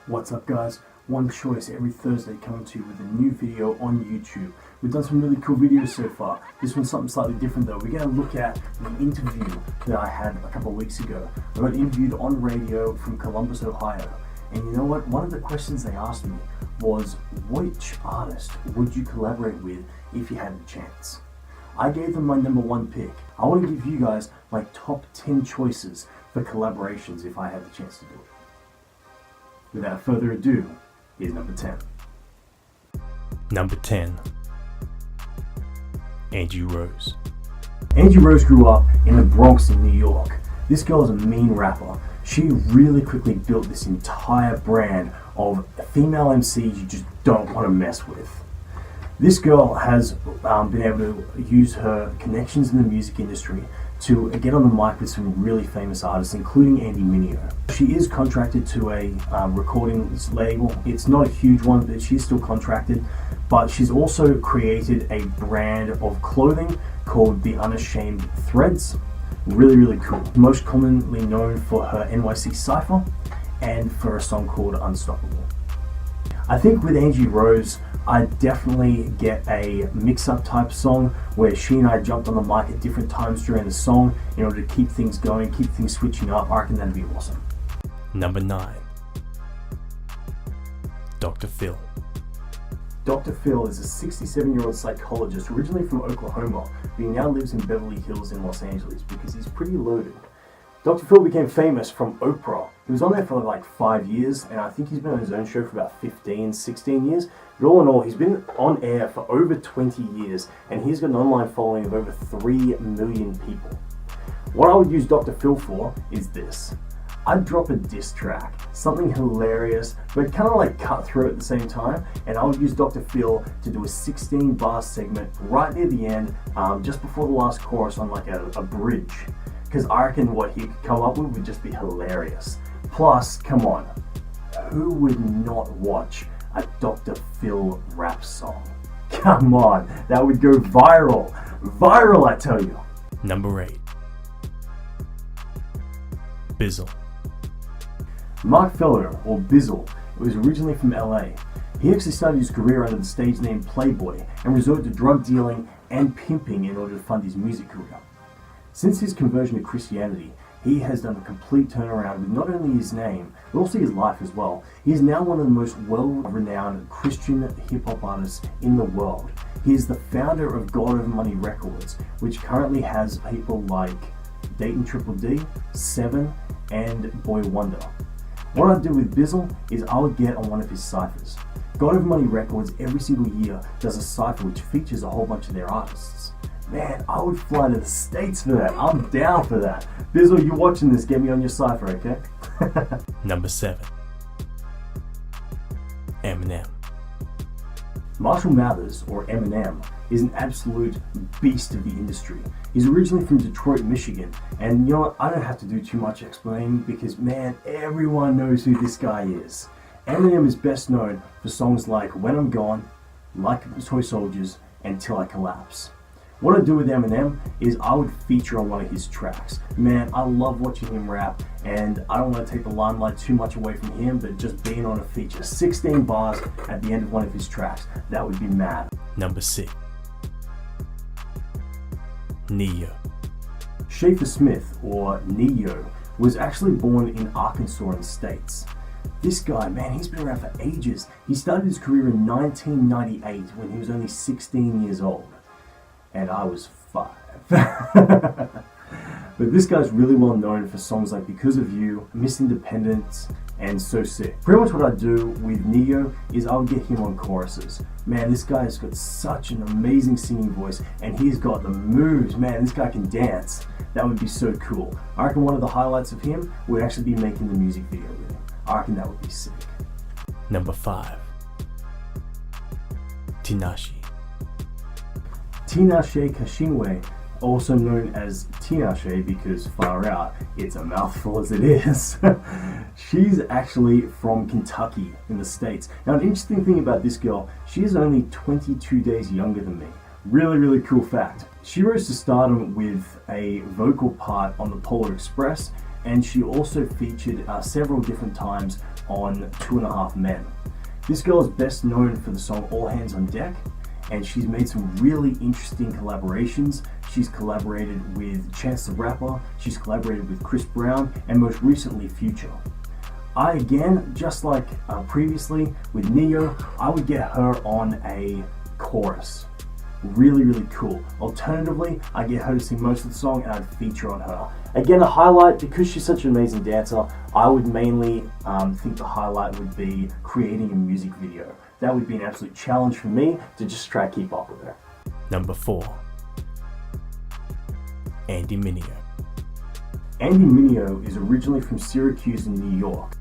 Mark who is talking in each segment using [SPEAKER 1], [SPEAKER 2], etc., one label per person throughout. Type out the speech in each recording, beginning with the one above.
[SPEAKER 1] What's up guys? One Choice every Thursday coming to you with a new video on YouTube. We've done some really cool videos so far. This one's something slightly different though. We're going to look at the interview that I had a couple of weeks ago. I got interviewed on radio from Columbus, Ohio. And you know what? One of the questions they asked me was, which artist would you collaborate with if you had the chance? I gave them my number one pick. I want to give you guys my top 10 choices for collaborations if I had the chance to do it. Without further ado, here's number 10.
[SPEAKER 2] Number 10. Auntie Rose.
[SPEAKER 1] Auntie Rose grew up in the Bronx in New York. This girl is a mean rapper. She really quickly built this entire brand of female MCs you just don't want to mess with. This girl has been able to use her connections in the music industry to get on the mic with some really famous artists, including Andy Mineo. She is contracted to a recording label. It's not a huge one, but she's still contracted. But she's also created a brand of clothing called the Unashamed Threads. Really, really cool. Most commonly known for her NYC Cypher and for a song called Unstoppable. I think with Auntie Rose, I definitely get a mix-up type song where she and I jumped on the mic at different times during the song in order to keep things going, keep things switching up. I reckon that'd be awesome.
[SPEAKER 2] Number 9. Dr. Phil.
[SPEAKER 1] Dr. Phil is a 67-year-old psychologist originally from Oklahoma, but he now lives in Beverly Hills in Los Angeles because he's pretty loaded. Dr. Phil became famous from Oprah. He was on there for like 5 years, and I think he's been on his own show for about 15, 16 years. But all in all, he's been on air for over 20 years, and he's got an online following of over 3 million people. What I would use Dr. Phil for is this. I'd drop a diss track, something hilarious, but kind of like cutthroat at the same time, and I would use Dr. Phil to do a 16-bar segment right near the end, just before the last chorus on like a bridge. Because I reckon what he could come up with would just be hilarious. Plus, come on, who would not watch a Dr. Phil rap song? Come on, that would go viral. Viral, I tell you.
[SPEAKER 2] Number 8. Bissell.
[SPEAKER 1] Mark Feller, or Bissell, was originally from LA. He actually started his career under the stage name Playboy and resorted to drug dealing and pimping in order to fund his music career. Since his conversion to Christianity, he has done a complete turnaround with not only his name, but also his life as well. He is now one of the most well-renowned Christian hip-hop artists in the world. He is the founder of God Over Money Records, which currently has people like Dayton Triple D, Seven, and Boy Wonder. What I'd do with Bissell is I would get on one of his ciphers. God Over Money Records every single year does a cipher which features a whole bunch of their artists. Man, I would fly to the States for that. I'm down for that. Bissell, you watching this, get me on your cipher, okay?
[SPEAKER 2] Number 7. Eminem.
[SPEAKER 1] Marshall Mathers, or Eminem, is an absolute beast of the industry. He's originally from Detroit, Michigan, and you know what, I don't have to do too much explaining because man, everyone knows who this guy is. Eminem is best known for songs like When I'm Gone, Like Toy Soldiers, and Till I Collapse. What I do with Eminem is I would feature on one of his tracks. Man, I love watching him rap, and I don't want to take the limelight too much away from him, but just being on a feature. 16 bars at the end of one of his tracks. That would be mad.
[SPEAKER 2] Number 6. Neo.
[SPEAKER 1] Schaefer Smith, or Neo, was actually born in Arkansas in the States. This guy, man, he's been around for ages. He started his career in 1998 when he was only 16 years old. And I was 5. But this guy's really well known for songs like Because of You, Miss Independence, and So Sick. Pretty much what I do with Neo is I would get him on choruses. Man, this guy has got such an amazing singing voice, and he's got the moves. Man, this guy can dance. That would be so cool. I reckon one of the highlights of him would actually be making the music video with him. I reckon that would be sick.
[SPEAKER 2] Number 5. Tinashe.
[SPEAKER 1] Tinashe Kashinwe, also known as Tinashe because far out, it's a mouthful as it is. She's actually from Kentucky in the States. Now an interesting thing about this girl, she is only 22 days younger than me. Really, really cool fact. She rose to stardom with a vocal part on the Polar Express, and she also featured several different times on 2.5 Men. This girl is best known for the song All Hands on Deck, and she's made some really interesting collaborations. She's collaborated with Chance the Rapper, she's collaborated with Chris Brown, and most recently Future. I, again, just like previously with Neo, I would get her on a chorus. Really, really cool. Alternatively, I get her to sing most of the song and I'd feature on her. Again, a highlight, because she's such an amazing dancer, I would mainly think the highlight would be creating a music video. That would be an absolute challenge for me to just try to keep up with her.
[SPEAKER 2] Number 4. Andy Mineo.
[SPEAKER 1] Andy Mineo is originally from Syracuse in New York.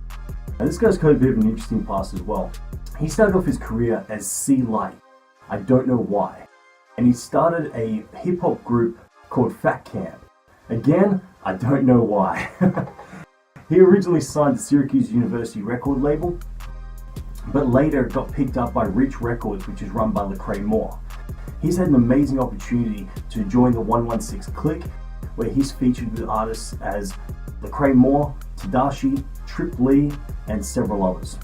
[SPEAKER 1] Now this guy's got a bit of an interesting past as well. He started off his career as C Light. I don't know why. And he started a hip hop group called Fat Camp. Again, I don't know why. He originally signed the Syracuse University record label, but later got picked up by Reach Records, which is run by Lecrae Moore. He's had an amazing opportunity to join the 116 Clique, where he's featured with artists as Lecrae Moore, Tinashe, Trip Lee, and several others.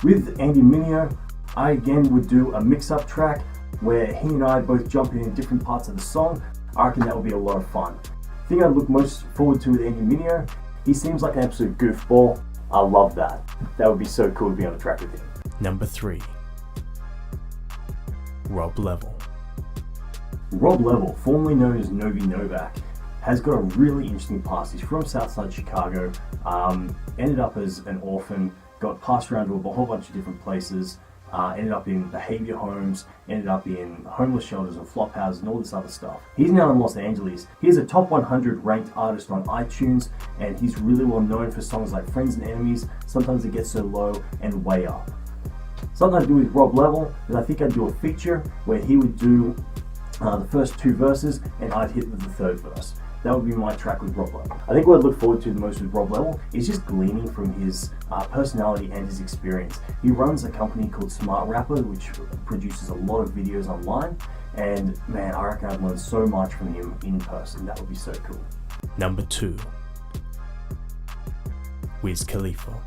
[SPEAKER 1] With Andy Mineo, I again would do a mix-up track where he and I both jump in different parts of the song. I reckon that would be a lot of fun. The thing I'd look most forward to with Andy Mineo, he seems like an absolute goofball. I love that. That would be so cool to be on a track with him.
[SPEAKER 2] Number 3. Rob Level.
[SPEAKER 1] Rob Level, formerly known as Novi Novak, has got a really interesting past. He's from Southside Chicago, ended up as an orphan, got passed around to a whole bunch of different places, ended up in behavior homes, ended up in homeless shelters and flop houses and all this other stuff. He's now in Los Angeles. He's a top 100 ranked artist on iTunes, and he's really well known for songs like Friends and Enemies, Sometimes It Gets So Low, and Way Up. Something I'd do with Rob Level is I think I'd do a feature where he would do the first 2 verses and I'd hit with the 3rd verse. That would be my track with Rob Level. I think what I'd look forward to the most with Rob Level is just gleaning from his personality and his experience. He runs a company called Smart Rapper, which produces a lot of videos online, and man, I reckon I'd learn so much from him in person. That would be so cool.
[SPEAKER 2] Number 2. Wiz Khalifa.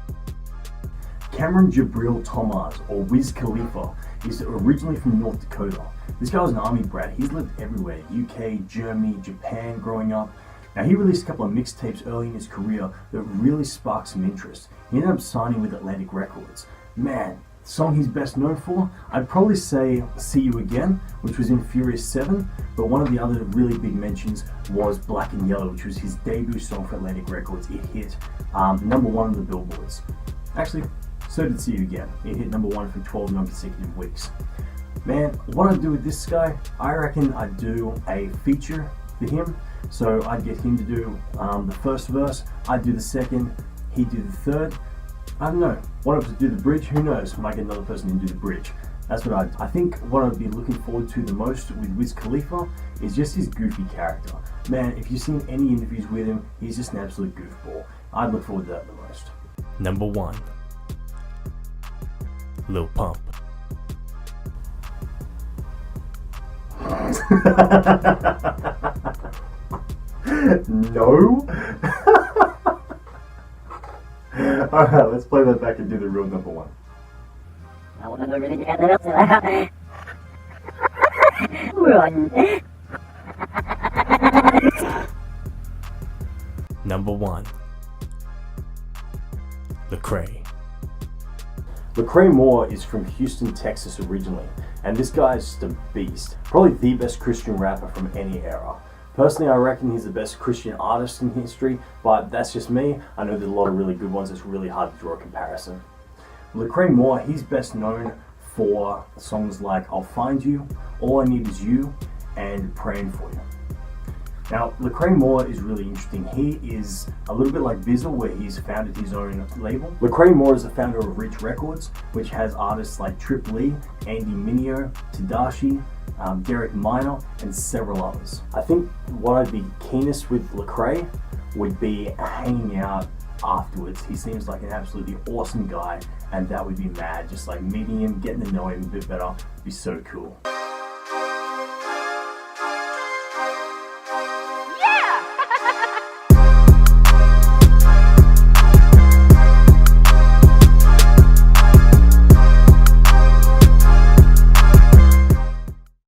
[SPEAKER 1] Cameron Jabril Thomas, or Wiz Khalifa, is originally from North Dakota. This guy was an army brat. He's lived everywhere, UK, Germany, Japan growing up. Now he released a couple of mixtapes early in his career that really sparked some interest. He ended up signing with Atlantic Records. Man, the song he's best known for, I'd probably say See You Again, which was in Furious 7, but one of the other really big mentions was Black and Yellow, which was his debut song for Atlantic Records. It hit number 1 on the billboards. Actually, so did See You Again. It hit number 1 for 12 non-consecutive weeks. Man, what I'd do with this guy, I reckon I'd do a feature for him. So I'd get him to do the first verse, I'd do the second, he'd do the third. I don't know. What if to do the bridge? Who knows? Might get another person to do the bridge. That's what I think what I'd be looking forward to the most with Wiz Khalifa is just his goofy character. Man, if you've seen any interviews with him, he's just an absolute goofball. I'd look forward to that the most.
[SPEAKER 2] Number 1. Lil Pump.
[SPEAKER 1] No. Alright, let's play that back and do the real number 1.
[SPEAKER 3] Run.
[SPEAKER 2] Number 1. Lecrae.
[SPEAKER 1] Lecrae Moore is from Houston, Texas originally, and this guy is just a beast. Probably the best Christian rapper from any era. Personally, I reckon he's the best Christian artist in history, but that's just me. I know there's a lot of really good ones. It's really hard to draw a comparison. Lecrae Moore, he's best known for songs like I'll Find You, All I Need Is You, and Praying For You. Now, Lecrae Moore is really interesting. He is a little bit like Bissell, where he's founded his own label. Lecrae Moore is the founder of Reach Records, which has artists like Trip Lee, Andy Mineo, Tinashe, Derek Minor, and several others. I think what I'd be keenest with Lecrae would be hanging out afterwards. He seems like an absolutely awesome guy, and that would be mad. Just like meeting him, getting to know him a bit better, would be so cool.